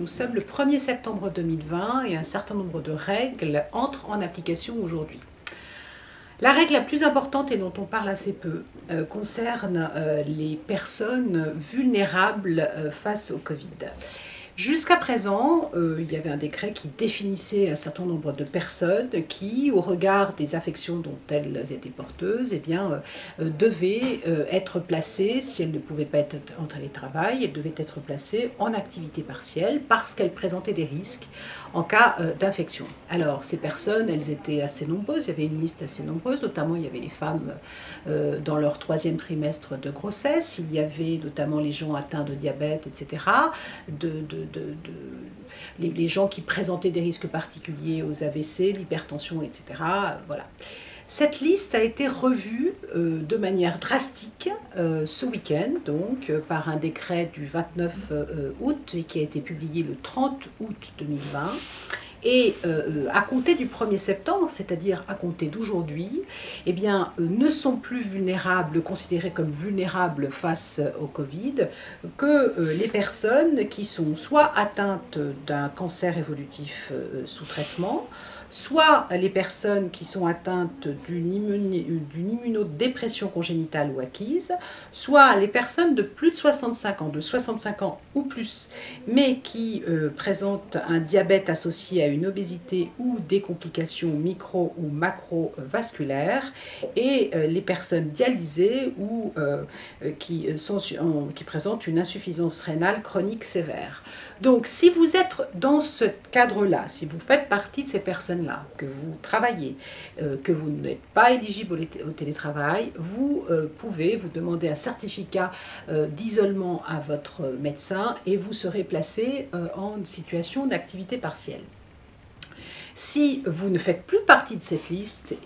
sommes le 1er septembre 2020 et un certain nombre de règles entrent en application aujourd'hui. La règle la plus importante et dont on parle assez peu concerne les personnes vulnérables face au Covid. Jusqu'à présent, il y avait un décret qui définissait un certain nombre de personnes qui, au regard des affections dont elles étaient porteuses, devaient être placées, si elles ne pouvaient pas être en télétravail, elles devaient être placées en activité partielle parce qu'elles présentaient des risques en cas d'infection. Alors, ces personnes, elles étaient assez nombreuses, il y avait une liste assez nombreuse, notamment il y avait les femmes dans leur 3e trimestre de grossesse, il y avait notamment les gens atteints de diabète, etc., les gens qui présentaient des risques particuliers aux AVC, l'hypertension, etc. Voilà. Cette liste a été revue de manière drastique ce week-end, donc par un décret du 29 août et qui a été publié le 30 août 2020. Et à compter du 1er septembre, c'est-à-dire à compter d'aujourd'hui, ne sont plus vulnérables, considérées comme vulnérables face au Covid, que les personnes qui sont soit atteintes d'un cancer évolutif sous traitement, soit les personnes qui sont atteintes d'une immunodépression congénitale ou acquise, soit les personnes de plus de 65 ans, de 65 ans ou plus, mais qui présentent un diabète associé à une obésité ou des complications micro- ou macrovasculaires, et les personnes dialysées ou qui présentent une insuffisance rénale chronique sévère. Donc, si vous êtes dans ce cadre-là, si vous faites partie de ces personnes-là, que vous travaillez, que vous n'êtes pas éligible au télétravail, vous pouvez vous demander un certificat d'isolement à votre médecin et vous serez placé en situation d'activité partielle. Si vous ne faites plus partie de cette liste,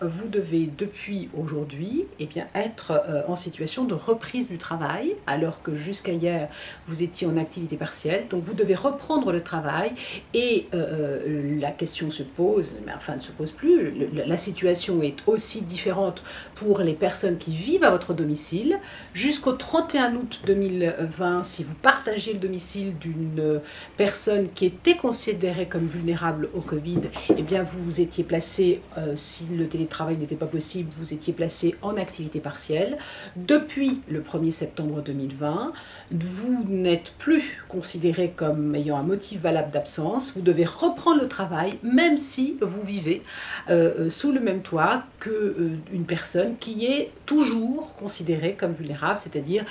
vous devez depuis aujourd'hui être en situation de reprise du travail, alors que jusqu'à hier, vous étiez en activité partielle. Donc vous devez reprendre le travail et la question se pose, mais enfin ne se pose plus, la situation est aussi différente pour les personnes qui vivent à votre domicile. Jusqu'au 31 août 2020, si vous partagez le domicile d'une personne qui était considérée comme vulnérable au Covid, vous étiez placé, si le télétravail n'était pas possible, vous étiez placé en activité partielle. Depuis le 1er septembre 2020, vous n'êtes plus considéré comme ayant un motif valable d'absence. Vous devez reprendre le travail, même si vous vivez sous le même toit qu'une personne qui est toujours considérée comme vulnérable, c'est-à-dire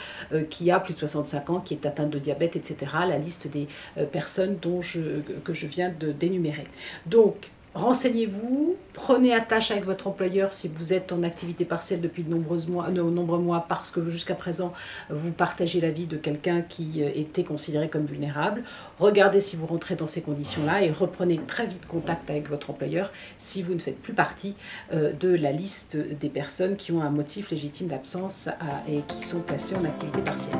qui a plus de 65 ans, qui est atteinte de diabète, etc. La liste des personnes que je viens d'énumérer. Donc, renseignez-vous, prenez attache avec votre employeur si vous êtes en activité partielle depuis de nombreux mois parce que jusqu'à présent vous partagez la vie de quelqu'un qui était considéré comme vulnérable. Regardez si vous rentrez dans ces conditions-là et reprenez très vite contact avec votre employeur si vous ne faites plus partie de la liste des personnes qui ont un motif légitime d'absence et qui sont placées en activité partielle.